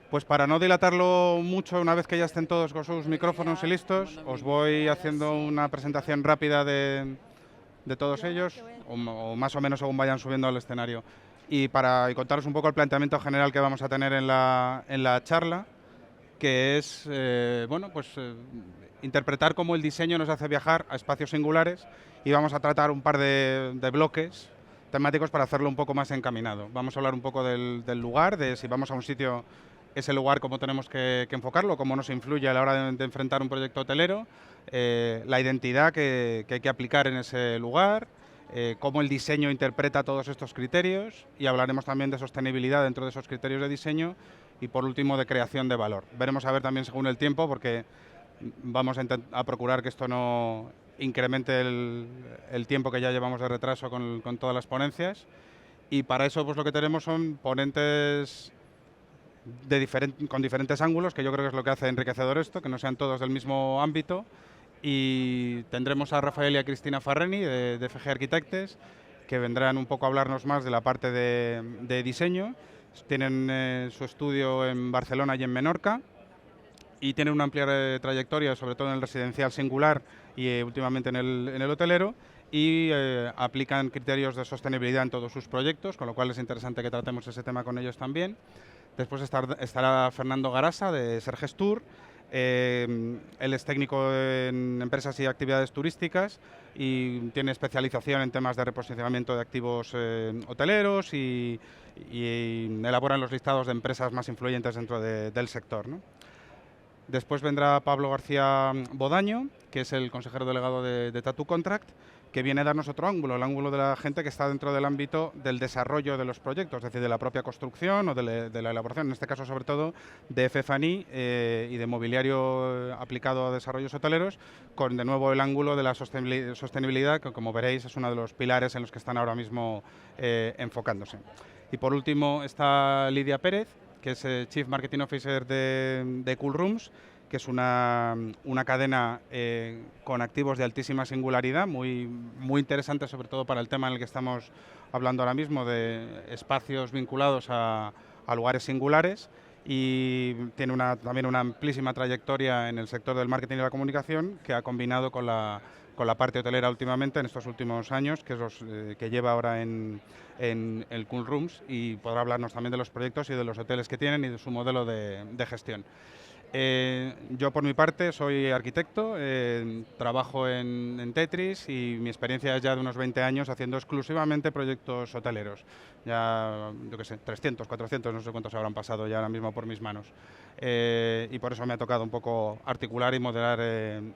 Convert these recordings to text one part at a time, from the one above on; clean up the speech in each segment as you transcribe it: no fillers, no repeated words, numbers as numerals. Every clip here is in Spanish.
Pues para no dilatarlo mucho, una vez que ya estén todos con sus micrófonos y listos, os voy haciendo una presentación rápida de todos ellos, o más o menos según vayan subiendo al escenario. Y para contaros un poco el planteamiento general que vamos a tener en la charla, que es interpretar cómo el diseño nos hace viajar a espacios singulares, y vamos a tratar un par de bloques temáticos para hacerlo un poco más encaminado. Vamos a hablar un poco del lugar, de si vamos a un sitio, ese lugar cómo tenemos que enfocarlo, cómo nos influye a la hora de enfrentar un proyecto hotelero, la identidad que hay que aplicar en ese lugar, cómo el diseño interpreta todos estos criterios, y hablaremos también de sostenibilidad dentro de esos criterios de diseño, y por último de creación de valor. Veremos a ver también según el tiempo, porque vamos a procurar que esto no incremente el tiempo que ya llevamos de retraso con todas las ponencias, y para eso pues lo que tenemos son ponentes con diferentes ángulos, que yo creo que es lo que hace enriquecedor esto, que no sean todos del mismo ámbito. Y tendremos a Rafael y a Cristina Farreni de FG Architectes, que vendrán un poco a hablarnos más de la parte de diseño. Tienen su estudio en Barcelona y en Menorca, y tienen una amplia trayectoria, sobre todo en el residencial singular y últimamente en el hotelero, y aplican criterios de sostenibilidad en todos sus proyectos, con lo cual es interesante que tratemos ese tema con ellos también. Después estará Fernando Garasa de Sergestur. Él es técnico en empresas y actividades turísticas y tiene especialización en temas de reposicionamiento de activos hoteleros, y elabora los listados de empresas más influyentes dentro del sector, ¿no? Después vendrá Pablo García Bodaño, que es el consejero delegado de Tattoo Contract, que viene a darnos otro ángulo, el ángulo de la gente que está dentro del ámbito del desarrollo de los proyectos, es decir, de la propia construcción o de la elaboración, en este caso sobre todo de FF&E y de mobiliario aplicado a desarrollos hoteleros, con de nuevo el ángulo de la sostenibilidad, que como veréis es uno de los pilares en los que están ahora mismo enfocándose. Y por último está Lidia Pérez, que es Chief Marketing Officer de Cool Rooms, que es una cadena con activos de altísima singularidad, muy interesante, sobre todo para el tema en el que estamos hablando ahora mismo, de espacios vinculados a lugares singulares, y tiene también una amplísima trayectoria en el sector del marketing y la comunicación, que ha combinado con la parte hotelera últimamente, en estos últimos años, que es los que lleva ahora en el Cool Rooms, y podrá hablarnos también de los proyectos y de los hoteles que tienen y de su modelo de gestión. Yo por mi parte soy arquitecto, trabajo en Tetris, y mi experiencia es ya de unos 20 años haciendo exclusivamente proyectos hoteleros. Ya, yo qué sé, 300, 400, no sé cuántos habrán pasado ya ahora mismo por mis manos. Y por eso me ha tocado un poco articular y modelar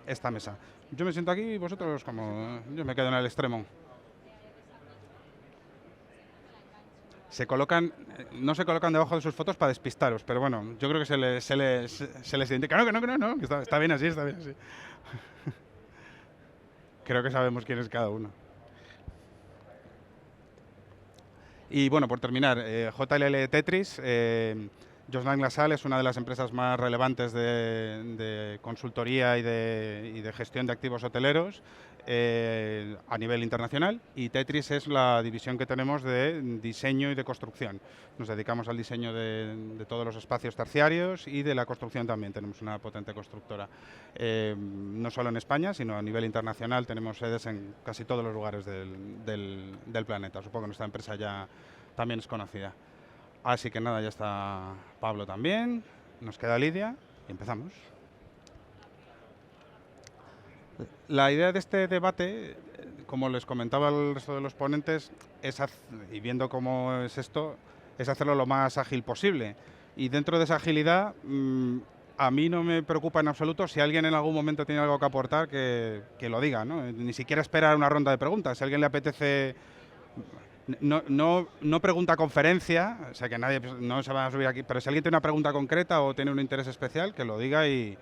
esta mesa. Yo me siento aquí y vosotros yo me quedo en el extremo. No se colocan debajo de sus fotos para despistaros, pero bueno, yo creo que se les indica. No, que está bien así, está bien así. Creo que sabemos quién es cada uno. Y bueno, por terminar, JLL Tetris, Joslan Glassal es una de las empresas más relevantes de consultoría y de gestión de activos hoteleros a nivel internacional, y Tetris es la división que tenemos de diseño y de construcción. Nos dedicamos al diseño de todos los espacios terciarios y de la construcción también. Tenemos una potente constructora, no solo en España, sino a nivel internacional. Tenemos sedes en casi todos los lugares del planeta. Supongo que nuestra empresa ya también es conocida. Así que nada, ya está Pablo también, nos queda Lidia y empezamos. La idea de este debate, como les comentaba al resto de los ponentes, y viendo cómo es esto, es hacerlo lo más ágil posible. Y dentro de esa agilidad, a mí no me preocupa en absoluto si alguien en algún momento tiene algo que aportar, que lo diga, ¿no? Ni siquiera esperar una ronda de preguntas. Si a alguien le apetece... No pregunta conferencia, o sea que nadie no se va a subir aquí, pero si alguien tiene una pregunta concreta o tiene un interés especial, que lo diga, y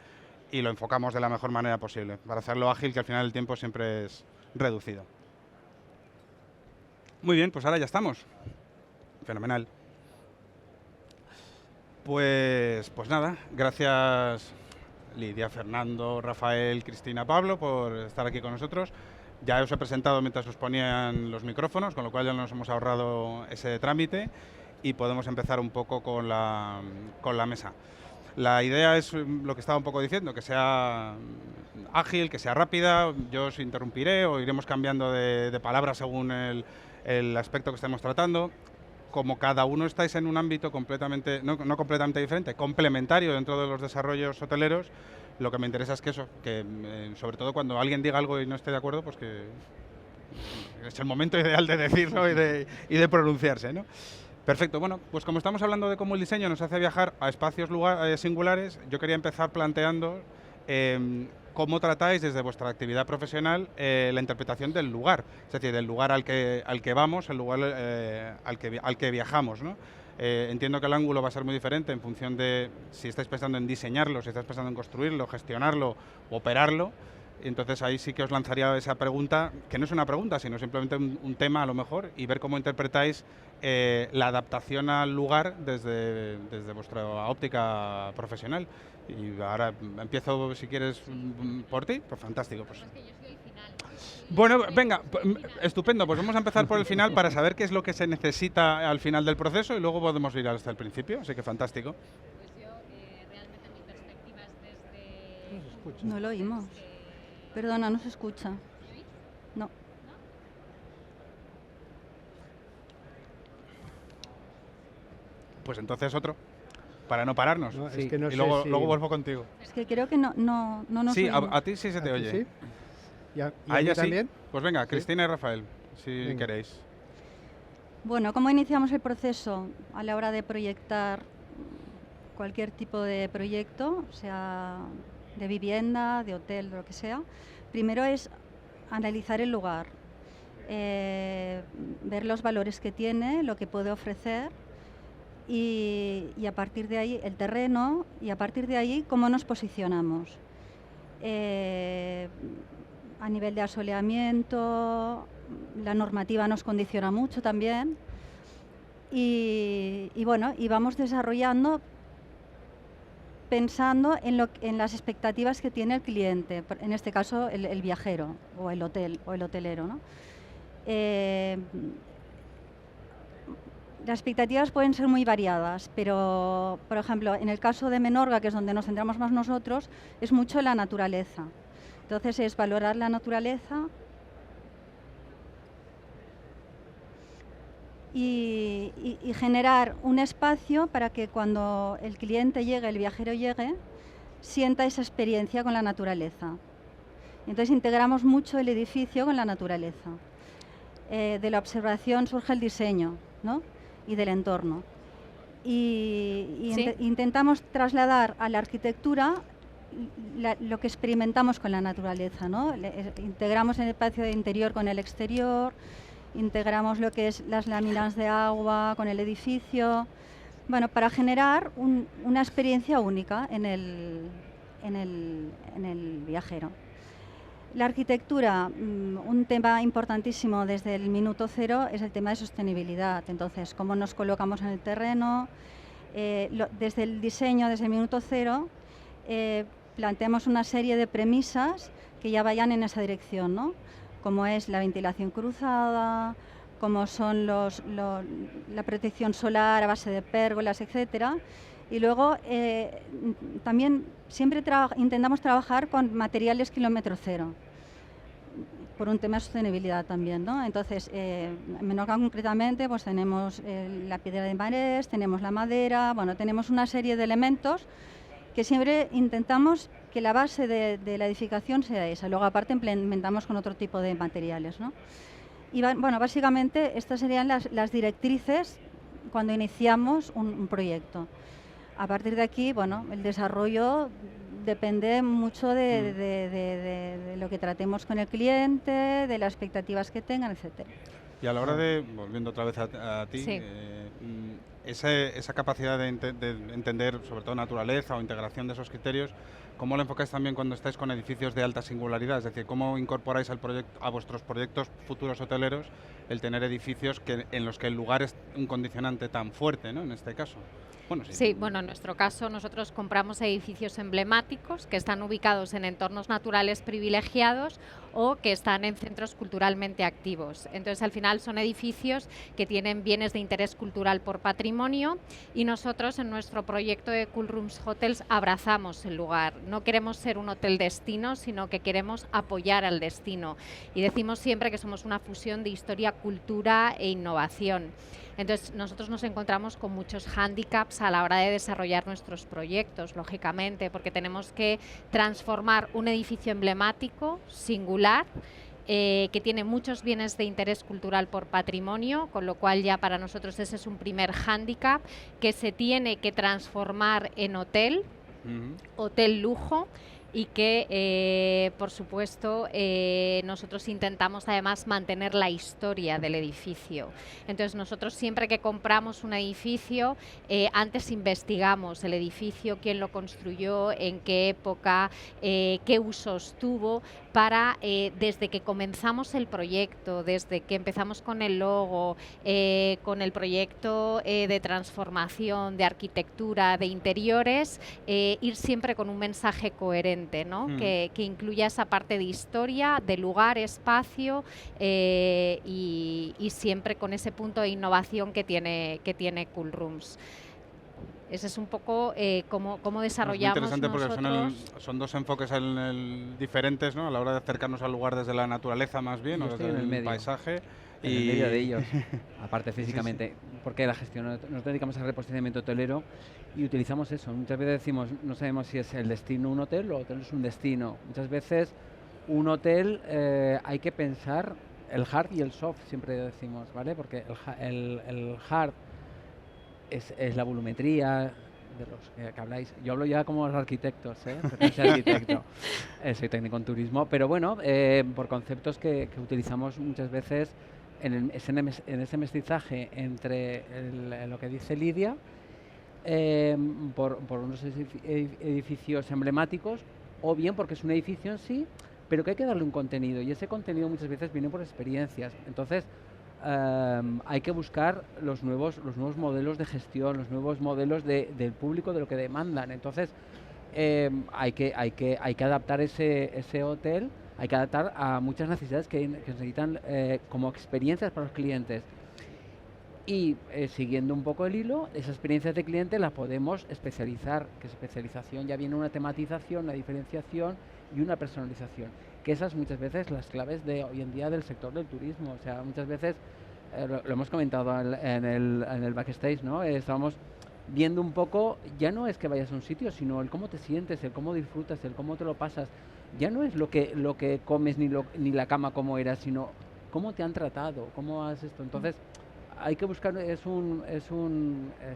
lo enfocamos de la mejor manera posible, para hacerlo ágil, que al final el tiempo siempre es reducido. Muy bien, pues ahora ya estamos. Fenomenal. Pues nada, gracias Lidia, Fernando, Rafael, Cristina, Pablo, por estar aquí con nosotros. Ya os he presentado mientras os ponían los micrófonos, con lo cual ya nos hemos ahorrado ese trámite. y podemos empezar un poco con la mesa. La idea es lo que estaba un poco diciendo, que sea ágil, que sea rápida. Yo os interrumpiré o iremos cambiando de palabras según el aspecto que estemos tratando. Como cada uno estáis en un ámbito completamente, no completamente diferente, complementario dentro de los desarrollos hoteleros, lo que me interesa es que eso, que sobre todo cuando alguien diga algo y no esté de acuerdo, pues que es el momento ideal de decirlo y de pronunciarse, ¿no? Perfecto, bueno, pues como estamos hablando de cómo el diseño nos hace viajar a espacios singulares, yo quería empezar planteando cómo tratáis desde vuestra actividad profesional la interpretación del lugar, es decir, del lugar al que vamos, el lugar al que viajamos, ¿no? Entiendo que el ángulo va a ser muy diferente en función de si estáis pensando en diseñarlo, si estáis pensando en construirlo, gestionarlo, operarlo. Entonces ahí sí que os lanzaría esa pregunta, que no es una pregunta, sino simplemente un tema a lo mejor, y ver cómo interpretáis la adaptación al lugar desde vuestra óptica profesional. Y ahora empiezo, si quieres, por ti, pues fantástico. Pues. Bueno, venga, estupendo, pues vamos a empezar por el final para saber qué es lo que se necesita al final del proceso y luego podemos ir hasta el principio, así que fantástico. Pues yo, realmente mi perspectiva es desde... No lo oímos. Perdona, no se escucha. No. Pues entonces otro, para no pararnos. No, Sí. es que no y sé luego, si... luego vuelvo contigo. Es que creo que no nos Sí, oímos. a ti sí se te ¿A ti oye. sí? ¿Y a ¿A mí ella sí? también? Pues venga, Sí. Cristina y Rafael, si Venga. queréis. Bueno, ¿cómo iniciamos el proceso a la hora de proyectar cualquier tipo de proyecto, sea de vivienda, de hotel, de lo que sea? Primero es analizar el lugar, ver los valores que tiene, lo que puede ofrecer y a partir de ahí el terreno y a partir de ahí cómo nos posicionamos. A nivel de asoleamiento, la normativa nos condiciona mucho también y bueno, y vamos desarrollando pensando en las expectativas que tiene el cliente, en este caso el viajero o el hotel o el hotelero, ¿no? Las expectativas pueden ser muy variadas, pero por ejemplo en el caso de Menorca, que es donde nos centramos más nosotros, es mucho la naturaleza. Entonces es valorar la naturaleza y generar un espacio para que cuando el cliente llegue, el viajero llegue, sienta esa experiencia con la naturaleza. Entonces integramos mucho el edificio con la naturaleza. De la observación surge el diseño, ¿no? Y del entorno. Y Sí. intentamos trasladar a la arquitectura lo que experimentamos con la naturaleza, ¿no? Integramos el espacio de interior con el exterior, integramos lo que es las láminas de agua con el edificio, bueno, para generar una experiencia única en el viajero. La arquitectura, un tema importantísimo desde el minuto cero es el tema de sostenibilidad. Entonces, cómo nos colocamos en el terreno, desde el diseño, desde el minuto cero, planteamos una serie de premisas que ya vayan en esa dirección, ¿no? Como es la ventilación cruzada, como son la protección solar a base de pérgolas, etcétera. Y luego también siempre intentamos trabajar con materiales kilómetro cero, por un tema de sostenibilidad también, ¿no? Entonces, en Menorca concretamente, pues tenemos la piedra de marés, tenemos la madera, bueno, tenemos una serie de elementos que siempre intentamos que la base de la edificación sea esa. Luego, aparte, implementamos con otro tipo de materiales, ¿no? Y bueno, básicamente estas serían las directrices cuando iniciamos un proyecto. A partir de aquí, bueno, el desarrollo depende mucho de lo que tratemos con el cliente, de las expectativas que tengan, etcétera. Y a la hora de, volviendo otra vez a ti, Sí. esa capacidad de entender sobre todo naturaleza o integración de esos criterios, ¿cómo lo enfocáis también cuando estáis con edificios de alta singularidad? Es decir, ¿cómo incorporáis a vuestros proyectos futuros hoteleros el tener edificios en los que el lugar es un condicionante tan fuerte, ¿no? En este caso. Bueno, sí. Sí, bueno, en nuestro caso nosotros compramos edificios emblemáticos que están ubicados en entornos naturales privilegiados o que están en centros culturalmente activos. Entonces, al final son edificios que tienen bienes de interés cultural por patrimonio y nosotros en nuestro proyecto de Cool Rooms Hotels abrazamos el lugar. No queremos ser un hotel destino, sino que queremos apoyar al destino. Y decimos siempre que somos una fusión de historia, cultura e innovación. Entonces, nosotros nos encontramos con muchos hándicaps a la hora de desarrollar nuestros proyectos, lógicamente, porque tenemos que transformar un edificio emblemático, singular, que tiene muchos bienes de interés cultural por patrimonio, con lo cual ya para nosotros ese es un primer hándicap, que se tiene que transformar en hotel, hotel lujo, y que, por supuesto, nosotros intentamos además mantener la historia del edificio. Entonces, nosotros siempre que compramos un edificio, antes investigamos el edificio, quién lo construyó, en qué época, qué usos tuvo, para, desde que comenzamos el proyecto, desde que empezamos con el logo, con el proyecto de transformación, de arquitectura, de interiores, ir siempre con un mensaje coherente, ¿no? Que incluya esa parte de historia, de lugar, espacio y siempre con ese punto de innovación que tiene Cool Rooms. Ese es un poco cómo desarrollamos nosotros. Es muy interesante porque son dos enfoques diferentes, ¿no? A la hora de acercarnos al lugar desde la naturaleza más bien, o desde el paisaje. En el medio de ellos, aparte físicamente, porque la gestión, nos dedicamos al reposicionamiento hotelero y utilizamos eso. Muchas veces decimos, no sabemos si es el destino un hotel o el hotel es un destino. Muchas veces un hotel hay que pensar el hard y el soft, siempre decimos, ¿vale? Porque el hard es la volumetría de los que habláis. Yo hablo ya como los arquitectos, porque no soy arquitecto, soy técnico en turismo, pero bueno, por conceptos que utilizamos muchas veces en ese mestizaje entre lo que dice Lidia, por unos edificios emblemáticos, o bien porque es un edificio en sí, pero que hay que darle un contenido, y ese contenido muchas veces viene por experiencias. Entonces, hay que buscar los nuevos modelos de gestión, los nuevos modelos del público, de lo que demandan. Entonces, hay que adaptar ese hotel, hay que adaptar a muchas necesidades que necesitan como experiencias para los clientes. Y siguiendo un poco el hilo, esas experiencias de cliente las podemos especializar, que especialización ya viene una tematización, una diferenciación y una personalización, que esas muchas veces las claves de hoy en día del sector del turismo. O sea, muchas veces, lo hemos comentado en el backstage, ¿no? Estábamos viendo un poco, ya no es que vayas a un sitio, sino el cómo te sientes, el cómo disfrutas, el cómo te lo pasas. Ya no es lo que comes ni la cama como era, sino cómo te han tratado, cómo has esto. Entonces, hay que buscar, el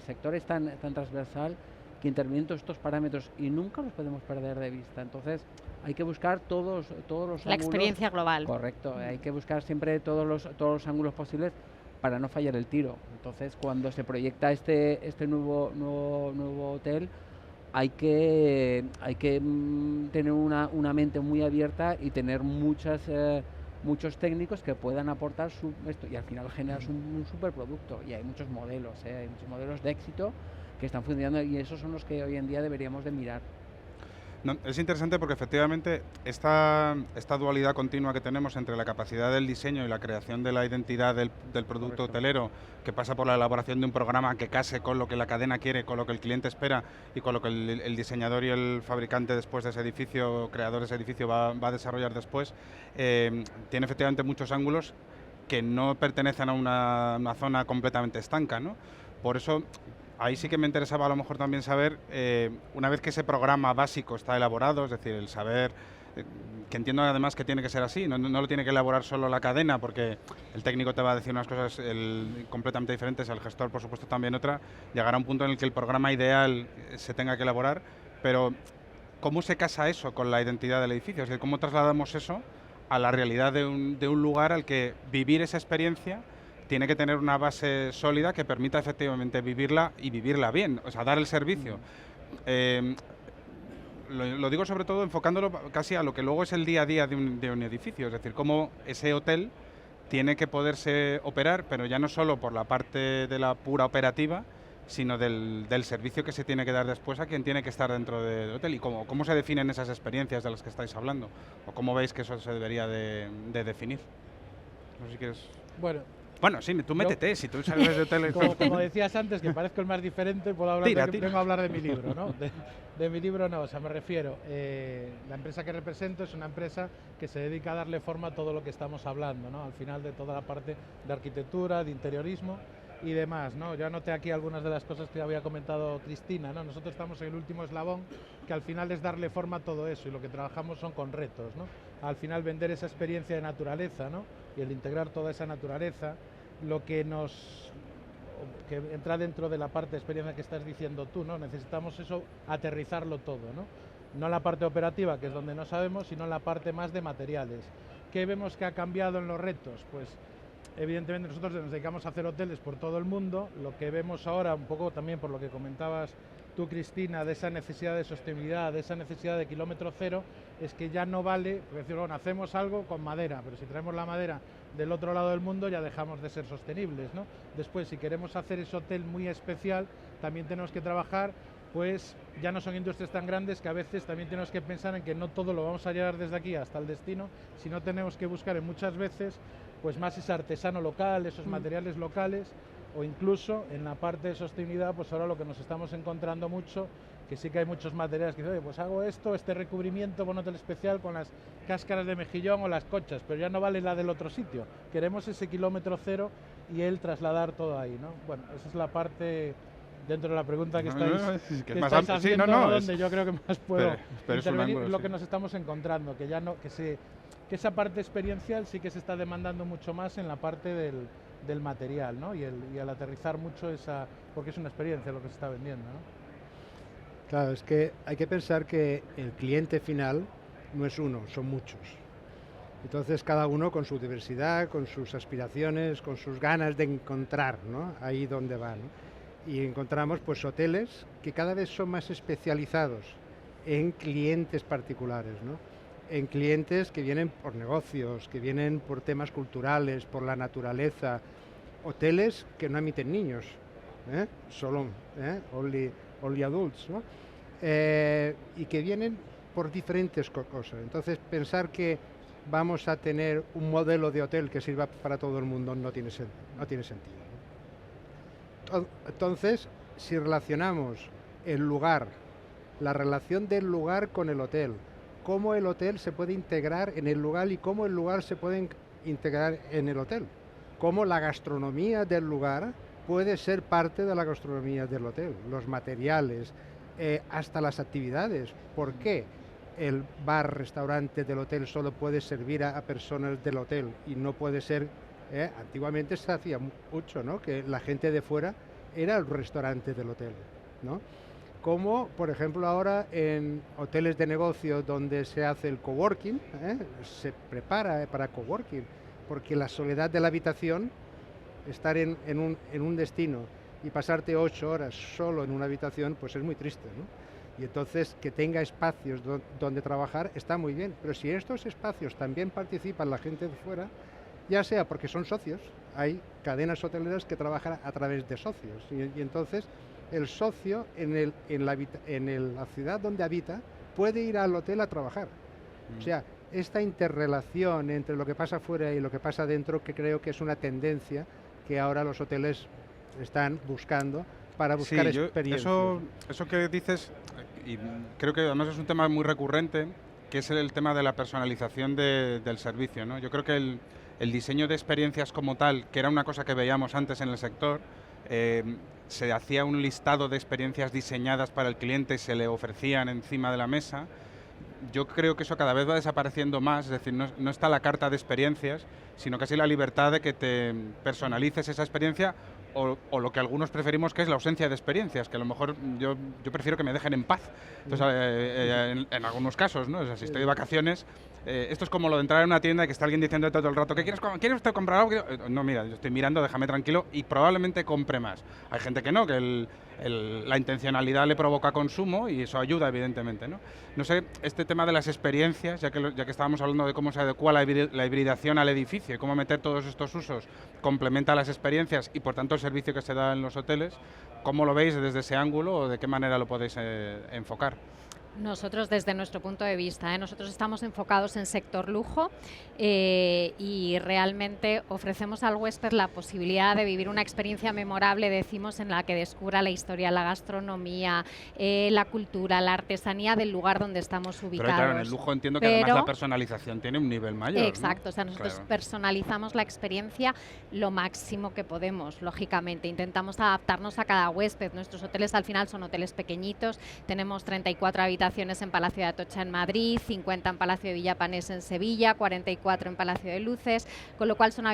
sector es tan transversal que intervienen todos estos parámetros y nunca los podemos perder de vista. Entonces, hay que buscar todos los ángulos. La experiencia global. Correcto, hay que buscar siempre todos los ángulos posibles para no fallar el tiro. Entonces, cuando se proyecta este nuevo hotel, hay que tener una mente muy abierta y tener muchos técnicos que puedan aportar esto, y al final generas un superproducto. Y hay muchos modelos de éxito que están funcionando, y esos son los que hoy en día deberíamos de mirar. No, es interesante porque efectivamente esta dualidad continua que tenemos entre la capacidad del diseño y la creación de la identidad del producto hotelero, que pasa por la elaboración de un programa que case con lo que la cadena quiere, con lo que el cliente espera y con lo que el diseñador y el fabricante después de ese edificio, creador de ese edificio, va a desarrollar después, tiene efectivamente muchos ángulos que no pertenecen a una zona completamente estanca, ¿no? Por eso, ahí sí que me interesaba a lo mejor también saber, una vez que ese programa básico está elaborado, es decir, el saber, que entiendo además que tiene que ser así, no lo tiene que elaborar solo la cadena, porque el técnico te va a decir unas cosas completamente diferentes, el gestor por supuesto también otra, llegará un punto en el que el programa ideal se tenga que elaborar, pero ¿cómo se casa eso con la identidad del edificio? Es decir, ¿cómo trasladamos eso a la realidad de un lugar al que vivir esa experiencia tiene que tener una base sólida que permita efectivamente vivirla y vivirla bien, o sea, dar el servicio? lo digo sobre todo enfocándolo casi a lo que luego es el día a día de un edificio, es decir, cómo ese hotel tiene que poderse operar, pero ya no solo por la parte de la pura operativa, sino del servicio que se tiene que dar después a quien tiene que estar dentro del hotel. ¿Y cómo se definen esas experiencias de las que estáis hablando? ¿O cómo veis que eso se debería de definir? No sé si quieres... Bueno, sí, tú métete, si tú sabes de hoteles... Como decías antes, que parezco el más diferente, puedo hablar vengo a hablar de mi libro, ¿no? De mi libro no, o sea, me refiero, la empresa que represento es una empresa que se dedica a darle forma a todo lo que estamos hablando, ¿no? Al final de toda la parte de arquitectura, de interiorismo y demás, ¿no? Yo anoté aquí algunas de las cosas que había comentado Cristina, ¿no? Nosotros estamos en el último eslabón, que al final es darle forma a todo eso, y lo que trabajamos son con retos, ¿no? Al final vender esa experiencia de naturaleza, ¿no? Y el integrar toda esa naturaleza, lo que entra dentro de la parte de experiencia que estás diciendo tú, ¿no? Necesitamos eso, aterrizarlo todo, ¿no? No la parte operativa, que es donde no sabemos, sino la parte más de materiales. ¿Qué vemos que ha cambiado en los retos? Pues evidentemente nosotros nos dedicamos a hacer hoteles por todo el mundo. Lo que vemos ahora, un poco también por lo que comentabas tú, Cristina, de esa necesidad de sostenibilidad, de esa necesidad de kilómetro cero, es que ya no vale, porque decir, bueno, hacemos algo con madera, pero si traemos la madera del otro lado del mundo ya dejamos de ser sostenibles, ¿no? Después, si queremos hacer ese hotel muy especial, también tenemos que trabajar, pues ya no son industrias tan grandes, que a veces también tenemos que pensar en que no todo lo vamos a llevar desde aquí hasta el destino, sino tenemos que buscar en muchas veces pues más ese artesano local, esos materiales locales, o incluso en la parte de sostenibilidad, pues ahora lo que nos estamos encontrando mucho, que sí que hay muchos materiales que dicen, oye, pues hago este recubrimiento con un hotel especial con las cáscaras de mejillón o las conchas, pero ya no vale la del otro sitio. Queremos ese kilómetro cero y él trasladar todo ahí, ¿no? Bueno, esa es la parte dentro de la pregunta que estáis haciendo, donde yo creo que más puedo intervenir, ángulo, lo que nos estamos encontrando, que ya no, que esa parte experiencial sí que se está demandando mucho más en la parte del material, ¿no? Y al aterrizar mucho porque es una experiencia lo que se está vendiendo, ¿no? Claro, es que hay que pensar que el cliente final no es uno, son muchos. Entonces cada uno con su diversidad, con sus aspiraciones, con sus ganas de encontrar, ¿no? Ahí donde va, ¿no? Y encontramos pues hoteles que cada vez son más especializados en clientes particulares, ¿no? En clientes que vienen por negocios, que vienen por temas culturales, por la naturaleza, hoteles que no admiten niños, solo only adults, ¿no? Y que vienen por diferentes cosas. Entonces pensar que vamos a tener un modelo de hotel que sirva para todo el mundo no tiene sentido, ¿no? Entonces, si relacionamos el lugar, la relación del lugar con el hotel, cómo el hotel se puede integrar en el lugar y cómo el lugar se puede integrar en el hotel, cómo la gastronomía del lugar puede ser parte de la gastronomía del hotel, los materiales, hasta las actividades. ¿Por qué el bar-restaurante del hotel solo puede servir a personas del hotel y no puede ser... antiguamente se hacía mucho, ¿no? Que la gente de fuera era el restaurante del hotel, ¿no? Como, por ejemplo, ahora en hoteles de negocio donde se hace el coworking, se prepara para coworking, porque la soledad de la habitación, estar en un destino y pasarte 8 horas solo en una habitación, pues es muy triste, ¿no? Y entonces que tenga espacios donde trabajar está muy bien, pero si en estos espacios también participa la gente de fuera, ya sea porque son socios, hay cadenas hoteleras que trabajan a través de socios, y entonces el socio en la ciudad donde habita puede ir al hotel a trabajar. O sea, esta interrelación entre lo que pasa fuera y lo que pasa dentro, que creo que es una tendencia que ahora los hoteles están buscando para buscar experiencias. Eso que dices, y creo que además es un tema muy recurrente, que es el tema de la personalización del servicio, ¿no? Yo creo que el diseño de experiencias como tal, que era una cosa que veíamos antes en el sector, se hacía un listado de experiencias diseñadas para el cliente y se le ofrecían encima de la mesa. Yo creo que eso cada vez va desapareciendo más, es decir, no está la carta de experiencias, sino casi la libertad de que te personalices esa experiencia o lo que algunos preferimos, que es la ausencia de experiencias, que a lo mejor yo prefiero que me dejen en paz. Entonces, en algunos casos, ¿no? O sea, si estoy de vacaciones, esto es como lo de entrar en una tienda y que está alguien diciendo todo el rato, ¿quieres usted comprar algo? No, mira, yo estoy mirando, déjame tranquilo y probablemente compre más. Hay gente que no, que la intencionalidad le provoca consumo y eso ayuda, evidentemente, ¿no? No sé, este tema de las experiencias, ya que estábamos hablando de cómo se adecua la hibridación al edificio y cómo meter todos estos usos complementa las experiencias y por tanto el servicio que se da en los hoteles, ¿cómo lo veis desde ese ángulo o de qué manera lo podéis enfocar? Nosotros, desde nuestro punto de vista, nosotros estamos enfocados en sector lujo y realmente ofrecemos al huésped la posibilidad de vivir una experiencia memorable, decimos, en la que descubra la historia, la gastronomía, la cultura, la artesanía del lugar donde estamos ubicados. Pero claro, en el lujo entiendo que además la personalización tiene un nivel mayor, exacto, ¿no? O sea, nosotros personalizamos la experiencia lo máximo que podemos, lógicamente. Intentamos adaptarnos a cada huésped. Nuestros hoteles al final son hoteles pequeñitos, tenemos 34 habitaciones en Palacio de Atocha en Madrid, 50 en Palacio de Villapanés en Sevilla, 44 en Palacio de Luces, con lo cual son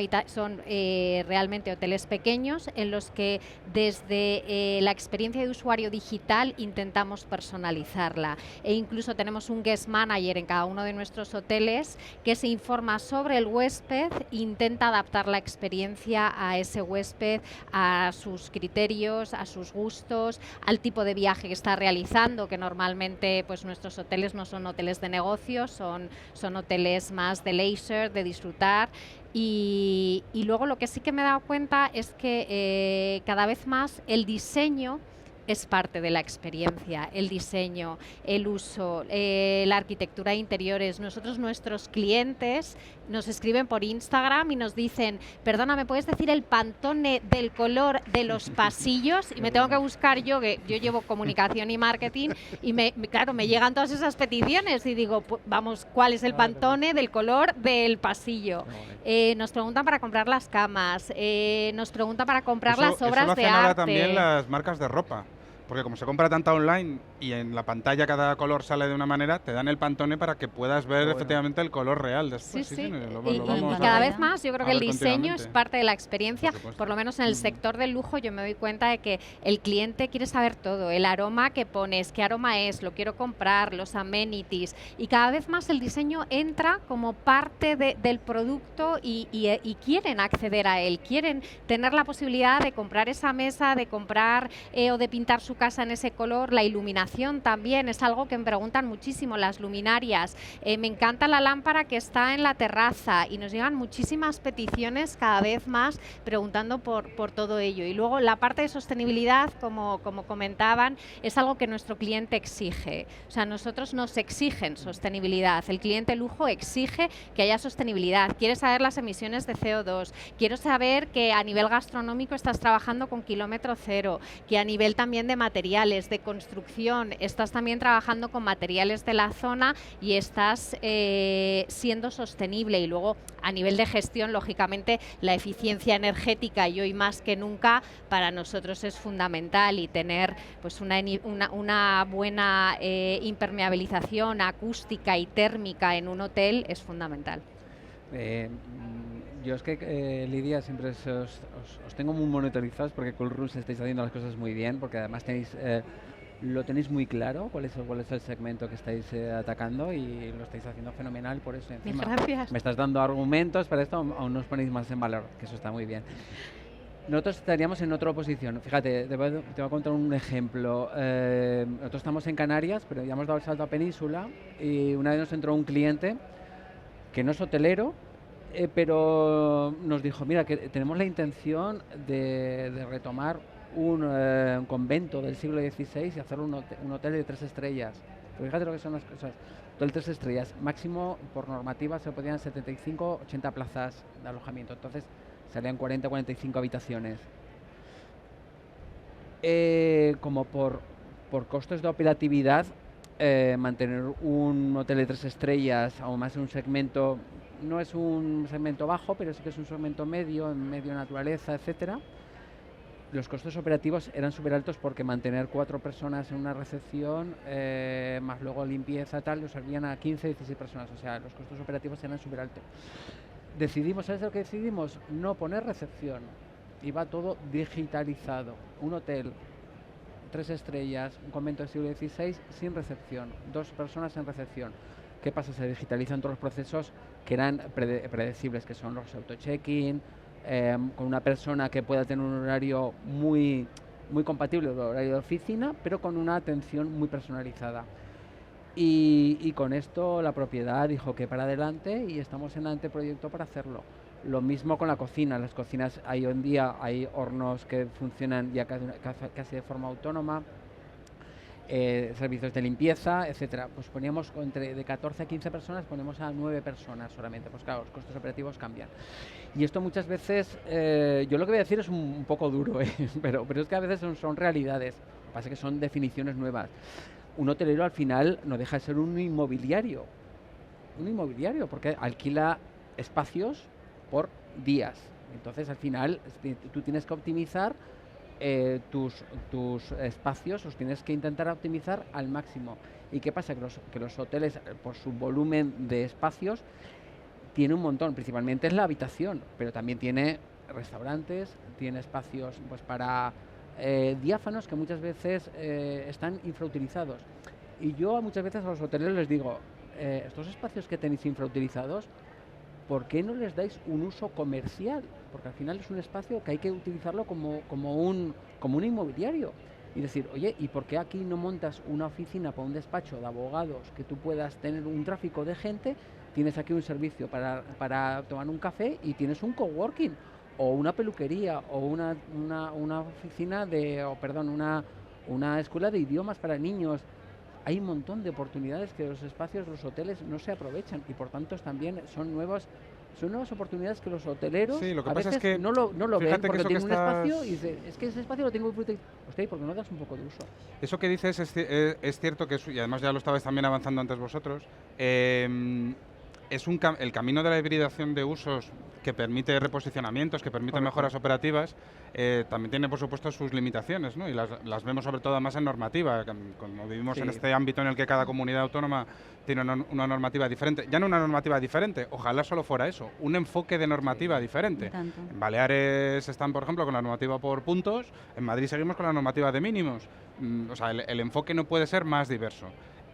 realmente hoteles pequeños en los que desde la experiencia de usuario digital intentamos personalizarla e incluso tenemos un guest manager en cada uno de nuestros hoteles que se informa sobre el huésped e intenta adaptar la experiencia a ese huésped, a sus criterios, a sus gustos, al tipo de viaje que está realizando, que normalmente pues nuestros hoteles no son hoteles de negocios, son hoteles más de leisure, de disfrutar. Y luego lo que sí que me he dado cuenta es que cada vez más el diseño es parte de la experiencia, el diseño, el uso, la arquitectura de interiores. Nuestros clientes nos escriben por Instagram y nos dicen, perdona, ¿me puedes decir el Pantone del color de los pasillos? Y me tengo que buscar yo, que yo llevo comunicación y marketing, y claro, me llegan todas esas peticiones y digo, pues, vamos, ¿cuál es el Pantone del color del pasillo? Nos preguntan para comprar las camas, nos preguntan para comprar las obras eso de arte. arte. También las marcas de ropa. Porque como se compra tanta online y en la pantalla cada color sale de una manera, te dan el Pantone para que puedas ver efectivamente el color real después. Sí. Y cada vez más yo creo que el diseño es parte de la experiencia, por lo menos en el sector del lujo yo me doy cuenta de que el cliente quiere saber todo, el aroma que pones, qué aroma es, lo quiero comprar, los amenities, y cada vez más el diseño entra como parte del producto y quieren acceder a él, quieren tener la posibilidad de comprar esa mesa, de comprar o de pintar su casa en ese color. La iluminación también es algo que me preguntan muchísimo, las luminarias. Me encanta la lámpara que está en la terraza y nos llegan muchísimas peticiones cada vez más preguntando por todo ello. Y luego la parte de sostenibilidad, como comentaban, es algo que nuestro cliente exige. O sea, nosotros nos exigen sostenibilidad. El cliente lujo exige que haya sostenibilidad. Quiere saber las emisiones de CO2. Quiero saber que a nivel gastronómico estás trabajando con kilómetro cero, que a nivel también de materiales, de construcción, estás también trabajando con materiales de la zona y estás siendo sostenible. Y luego a nivel de gestión, lógicamente, la eficiencia energética y hoy más que nunca para nosotros es fundamental, y tener pues una buena impermeabilización acústica y térmica en un hotel es fundamental. Yo es que, Lidia, siempre os tengo muy monitorizados porque con Rus estáis haciendo las cosas muy bien, porque además lo tenéis muy claro cuál es el segmento que estáis atacando y lo estáis haciendo fenomenal. Por eso encima Gracias. me estás dando argumentos para esto, aún nos ponéis más en valor, que eso está muy bien. Nosotros estaríamos en otra posición. Fíjate, te voy a contar un ejemplo. Nosotros estamos en Canarias, pero ya hemos dado el salto a Península, y una vez nos entró un cliente que no es hotelero, pero nos dijo, mira, que tenemos la intención de retomar un convento del siglo XVI y hacer un hotel de 3 estrellas. Pero fíjate lo que son las cosas. Hotel 3 estrellas, máximo por normativa se podían 75, 80 plazas de alojamiento. Entonces salían 40, 45 habitaciones. Como por costos de operatividad, mantener un hotel de 3 estrellas, aún más en un segmento, no es un segmento bajo, pero sí que es un segmento medio, en medio naturaleza, etcétera. Los costos operativos eran súper altos porque mantener 4 personas en una recepción, más luego limpieza, tal, los salían a 15, 16 personas. O sea, los costos operativos eran súper altos. ¿Sabes lo que decidimos? No poner recepción. Iba todo digitalizado. Un hotel, 3 estrellas, un convento del siglo XVI sin recepción, 2 personas en recepción. ¿Qué pasa? Se digitalizan todos los procesos que eran predecibles, que son los auto-check-in, con una persona que pueda tener un horario muy compatible con el horario de oficina, pero con una atención muy personalizada. Y con esto la propiedad dijo que para adelante y estamos en el anteproyecto para hacerlo. Lo mismo con la cocina. Las cocinas, hoy en día hay hornos que funcionan ya casi de forma autónoma, servicios de limpieza, etcétera. Pues poníamos de 14 a 15 personas, ponemos a 9 personas solamente. Pues claro, los costos operativos cambian. Y esto muchas veces, yo lo que voy a decir es un poco duro, pero es que a veces son realidades. Lo que pasa es que son definiciones nuevas. Un hotelero al final no deja de ser un inmobiliario, porque alquila espacios por días. Entonces al final tú tienes que optimizar tus espacios, los tienes que intentar optimizar al máximo. ¿Y qué pasa? Que los hoteles, por su volumen de espacios, tiene un montón, principalmente es la habitación, pero también tiene restaurantes, tiene espacios pues para diáfanos que muchas veces están infrautilizados. Y yo muchas veces a los hoteleros les digo, estos espacios que tenéis infrautilizados, ¿por qué no les dais un uso comercial? Porque al final es un espacio que hay que utilizarlo como un inmobiliario. Y decir, oye, ¿y por qué aquí no montas una oficina para un despacho de abogados que tú puedas tener un tráfico de gente? Tienes aquí un servicio para tomar un café y tienes un coworking o una peluquería o una oficina una escuela de idiomas para niños. Hay un montón de oportunidades que los espacios, los hoteles no se aprovechan y por tanto también son nuevas oportunidades que los hoteleros sí, lo que a pasa veces es que no lo ven porque tienen un espacio y dice, es que ese espacio lo tengo que utilizar. Hostia, ¿por qué no das un poco de uso? Eso que dices es cierto que y además ya lo estabais también avanzando antes vosotros. Es el camino de la hibridación de usos que permite reposicionamientos, que permite mejoras operativas, también tiene por supuesto sus limitaciones, ¿no? Y las vemos sobre todo más en normativa, como vivimos en este ámbito en el que cada comunidad autónoma tiene una normativa diferente. Ya no una normativa diferente, ojalá solo fuera eso, un enfoque de normativa diferente. En Baleares están, por ejemplo, con la normativa por puntos, en Madrid seguimos con la normativa de mínimos. O sea, el enfoque no puede ser más diverso.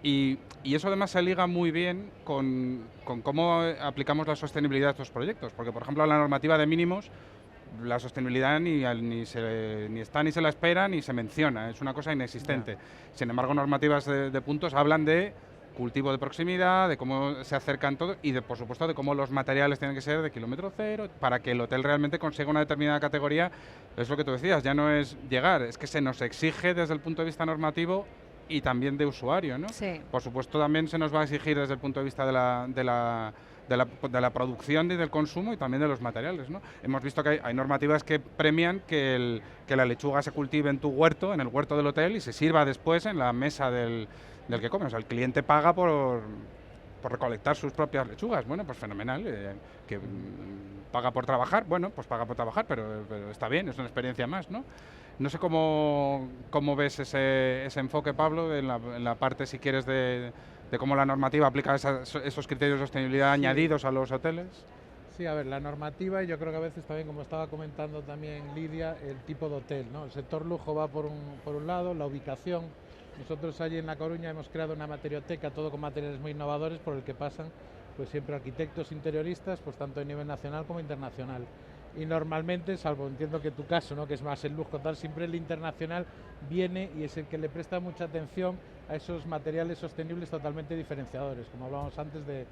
Y eso además se liga muy bien con cómo aplicamos la sostenibilidad a estos proyectos, porque por ejemplo la normativa de mínimos, la sostenibilidad ni está ni se la espera ni se menciona, es una cosa inexistente. Yeah. Sin embargo, normativas de puntos hablan de cultivo de proximidad, de cómo se acercan todo y por supuesto de cómo los materiales tienen que ser de kilómetro cero para que el hotel realmente consiga una determinada categoría. Es lo que tú decías, ya no es llegar, es que se nos exige desde el punto de vista normativo y también de usuario, ¿no? Sí. Por supuesto también se nos va a exigir desde el punto de vista de la producción y del consumo y también de los materiales, ¿no? Hemos visto que hay normativas que premian que la lechuga se cultive en tu huerto, en el huerto del hotel y se sirva después en la mesa del que come. O sea, el cliente paga por recolectar sus propias lechugas. Bueno, pues fenomenal. Paga por trabajar, bueno, pues paga por trabajar, pero está bien, es una experiencia más, ¿no? No sé cómo ves ese enfoque, Pablo, en la parte, si quieres, de cómo la normativa aplica esos criterios de sostenibilidad añadidos a los hoteles. Sí, a ver, la normativa, y yo creo que a veces también, como estaba comentando también Lidia, el tipo de hotel, ¿no? El sector lujo va por un lado, la ubicación. Nosotros allí en La Coruña hemos creado una materioteca, todo con materiales muy innovadores, por el que pasan pues siempre arquitectos interioristas, pues tanto a nivel nacional como internacional. Y normalmente, salvo entiendo que tu caso, ¿no?, que es más el lujo tal, siempre el internacional viene y es el que le presta mucha atención a esos materiales sostenibles totalmente diferenciadores, como hablábamos antes de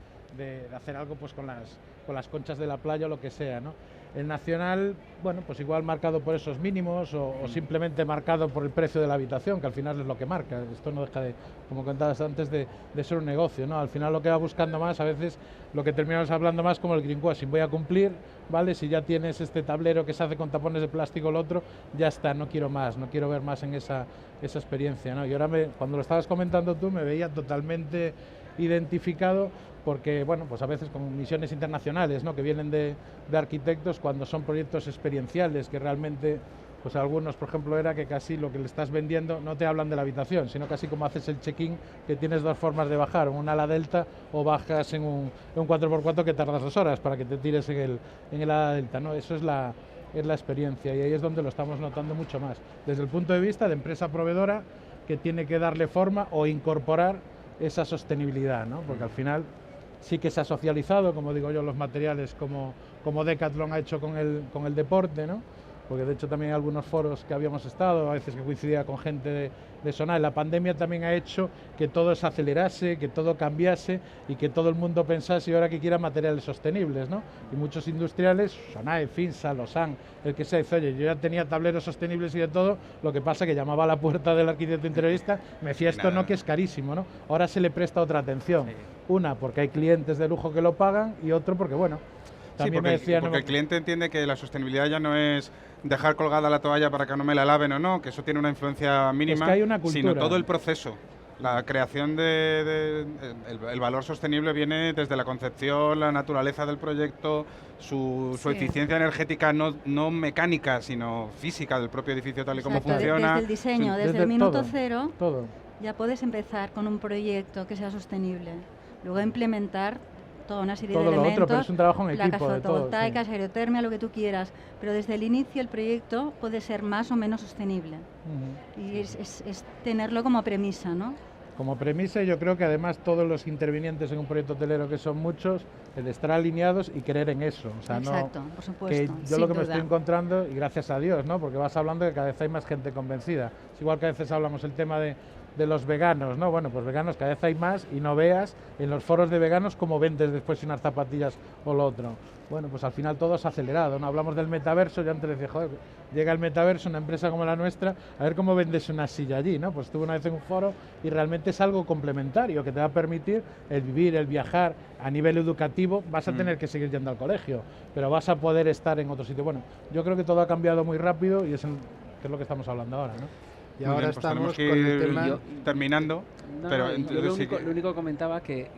hacer algo pues con las conchas de la playa o lo que sea, ¿no? El nacional, bueno, pues igual marcado por esos mínimos o simplemente marcado por el precio de la habitación, que al final es lo que marca. Esto no deja de, como contabas antes, de ser un negocio, ¿no? Al final lo que va buscando más, a veces lo que terminamos hablando más como el greenwashing, voy a cumplir, ¿vale? Si ya tienes este tablero que se hace con tapones de plástico o el otro, ya está, no quiero más, no quiero ver más en esa experiencia, ¿no? Y ahora cuando lo estabas comentando tú me veía totalmente identificado porque, bueno, pues a veces con misiones internacionales, ¿no?, que vienen de arquitectos, cuando son proyectos experienciales, que realmente, pues algunos, por ejemplo, era que casi lo que le estás vendiendo, no te hablan de la habitación, sino casi como haces el check-in, que tienes dos formas de bajar, un ala delta o bajas en un 4x4 que tardas 2 horas para que te tires en el ala delta, ¿no? Eso es la experiencia y ahí es donde lo estamos notando mucho más, desde el punto de vista de empresa proveedora que tiene que darle forma o incorporar esa sostenibilidad, ¿no? Porque al final sí que se ha socializado, como digo yo, los materiales como Decathlon ha hecho con el deporte, ¿no? Porque de hecho también hay algunos foros que habíamos estado, a veces que coincidía con gente de Sonai. La pandemia también ha hecho que todo se acelerase, que todo cambiase y que todo el mundo pensase ahora que quiera materiales sostenibles, ¿no? Y muchos industriales, Sonai, Finsa, Losan, el que sea, dice, oye, yo ya tenía tableros sostenibles y de todo, lo que pasa que llamaba a la puerta del arquitecto interiorista, me decía esto no, que es carísimo, ¿no? Ahora se le presta otra atención. Una, porque hay clientes de lujo que lo pagan, y otro porque, bueno, también porque, me decían... porque el cliente entiende que la sostenibilidad ya no es dejar colgada la toalla para que no me la laven o no, que eso tiene una influencia mínima, es que hay una cultura, sino todo el proceso. La creación el valor sostenible viene desde la concepción, la naturaleza del proyecto, su eficiencia energética no mecánica, sino física del propio edificio tal y como funciona. Desde el diseño, Sí. desde el minuto todo, cero, todo. ya puedes empezar con un proyecto que sea sostenible. Luego implementar toda una serie Todo de lo elementos, otro, pero es un trabajo en placas equipo de todos, fotovoltaicas, aerotermia, lo que tú quieras, pero desde el inicio el proyecto puede ser más o menos sostenible. Y es tenerlo como premisa, ¿no? Como premisa, yo creo que además todos los intervinientes en un proyecto hotelero, que son muchos, el de estar alineados y creer en eso. O sea, Exacto, no, por supuesto. que yo lo que me estoy encontrando, y gracias a Dios, ¿no? Porque vas hablando de que cada vez hay más gente convencida. Es igual que a veces hablamos el tema de los veganos, ¿no? Bueno, pues veganos cada vez hay más, y no veas en los foros de veganos cómo vendes después unas zapatillas o lo otro. Bueno, pues al final todo es acelerado, ¿no? Hablamos del metaverso, yo antes decía, joder, llega el metaverso, una empresa como la nuestra, a ver cómo vendes una silla allí, ¿no? Pues estuve una vez en un foro y realmente es algo complementario que te va a permitir el vivir, el viajar a nivel educativo. Vas a tener que seguir yendo al colegio, pero vas a poder estar en otro sitio. Bueno, yo creo que todo ha cambiado muy rápido y que es lo que estamos hablando ahora, ¿no? Y ahora Bien, pues estamos tenemos que con el ir tema... terminando. No, pero no, entonces yo sí lo único que comentaba que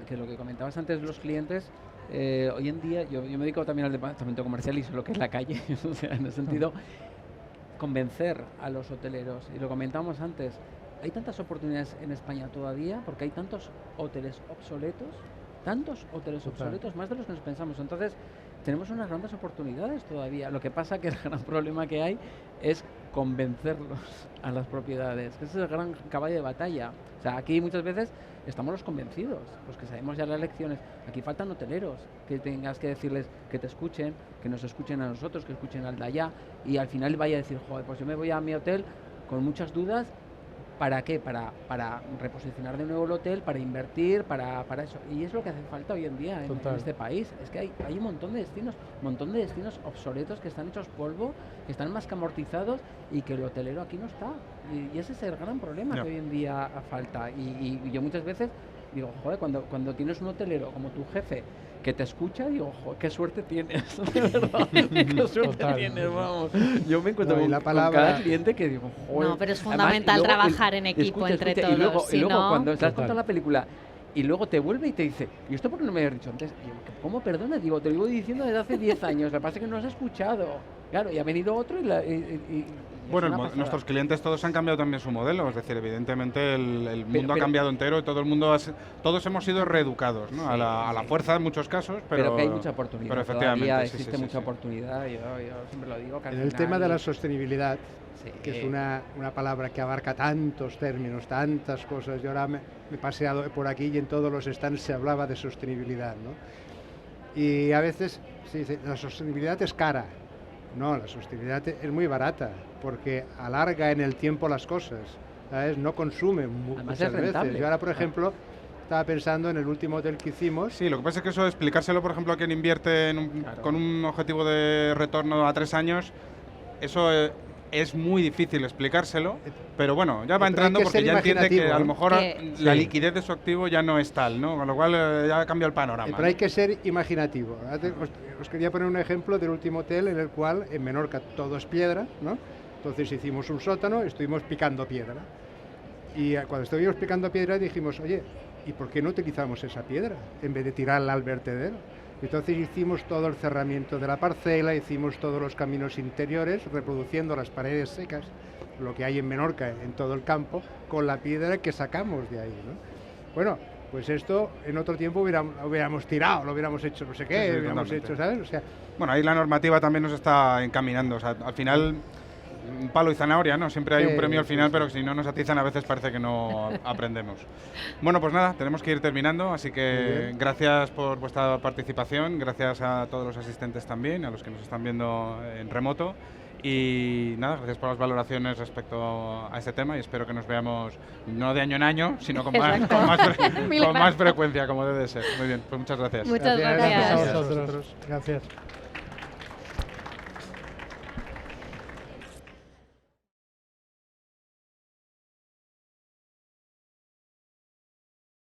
lo que comentabas antes de los clientes, hoy en día, yo me dedico también al departamento comercial y sé lo que es la calle, o sea, en el sentido, convencer a los hoteleros, y lo comentábamos antes, hay tantas oportunidades en España todavía, porque hay tantos hoteles obsoletos, más de los que nos pensamos. Entonces, tenemos unas grandes oportunidades todavía. Lo que pasa que el gran problema que hay es convencerlos a las propiedades. Ese es el gran caballo de batalla. O sea, aquí muchas veces estamos los convencidos, los que sabemos ya las lecciones. Aquí faltan hoteleros, que tengas que decirles que te escuchen, que nos escuchen a nosotros, que escuchen al de allá, y al final vaya a decir, joder, pues yo me voy a mi hotel con muchas dudas. ¿Para qué? Para reposicionar de nuevo el hotel, para invertir, para eso. Y es lo que hace falta hoy en día en este país. Es que hay un montón de destinos obsoletos que están hechos polvo, que están más que amortizados, y que el hotelero aquí no está. Y ese es el gran problema que hoy en día falta. Y yo muchas veces digo, joder, cuando tienes un hotelero como tu jefe que te escucha, digo, joder, qué suerte tienes, de verdad, qué suerte tienes, vamos. Yo me encuentro con cada cliente que digo, joder. No, pero es fundamental trabajar en equipo entre todos. Y luego cuando te has contado la película, y luego te vuelve y te dice, ¿y esto por qué no me habías dicho antes? Y yo, ¿cómo perdona? Digo, te lo iba diciendo desde hace 10 años, lo que pasa es que no has escuchado. Claro, y ha venido otro y bueno, nuestros clientes todos han cambiado también su modelo, es decir, evidentemente el mundo ha cambiado entero y todo el mundo todos hemos sido reeducados, ¿no? Sí, a la fuerza en muchos casos, pero que hay mucha oportunidad. Pero efectivamente todavía existe mucha oportunidad. Yo siempre lo digo. En el tema de la sostenibilidad, que es una palabra que abarca tantos términos, tantas cosas. Yo ahora me he paseado por aquí y en todos los stands se hablaba de sostenibilidad, ¿no? Y a veces se dice, la sostenibilidad es cara. No, la sostenibilidad es muy barata, porque alarga en el tiempo las cosas, ¿sabes? No consume muchas veces. Yo ahora, por ejemplo, estaba pensando en el último hotel que hicimos. Sí, lo que pasa es que eso, explicárselo, por ejemplo, a quien invierte con un objetivo de retorno a 3 años, eso es muy difícil explicárselo, pero bueno, ya va entrando porque ya entiende que a lo mejor la liquidez de su activo ya no es tal, ¿no? Con lo cual ya cambia el panorama. Pero hay que ser imaginativo. Os quería poner un ejemplo del último hotel en el cual en Menorca todo es piedra, ¿no? Entonces hicimos un sótano, estuvimos picando piedra. Y cuando estuvimos picando piedra dijimos, oye, ¿y por qué no utilizamos esa piedra en vez de tirarla al vertedero? Entonces hicimos todo el cerramiento de la parcela, hicimos todos los caminos interiores, reproduciendo las paredes secas, lo que hay en Menorca, en todo el campo, con la piedra que sacamos de ahí, ¿no? Bueno, pues esto en otro tiempo hubiéramos tirado, lo hubiéramos hecho no sé qué, hubiéramos hecho, ¿sabes? O sea, bueno, ahí la normativa también nos está encaminando, o sea, al final un palo y zanahoria, ¿no? Siempre hay un Sí, premio al sí, final, sí. pero si no nos atizan a veces parece que no aprendemos. Bueno, pues nada, tenemos que ir terminando, así Muy que bien. gracias por vuestra participación, gracias a todos los asistentes también, a los que nos están viendo en remoto. Y nada, gracias por las valoraciones respecto a este tema y espero que nos veamos no de año en año, sino con más, Exacto. con más frecuencia, como debe de ser. Muy bien, pues muchas gracias. Muchas Gracias a gracias. vosotros. Gracias.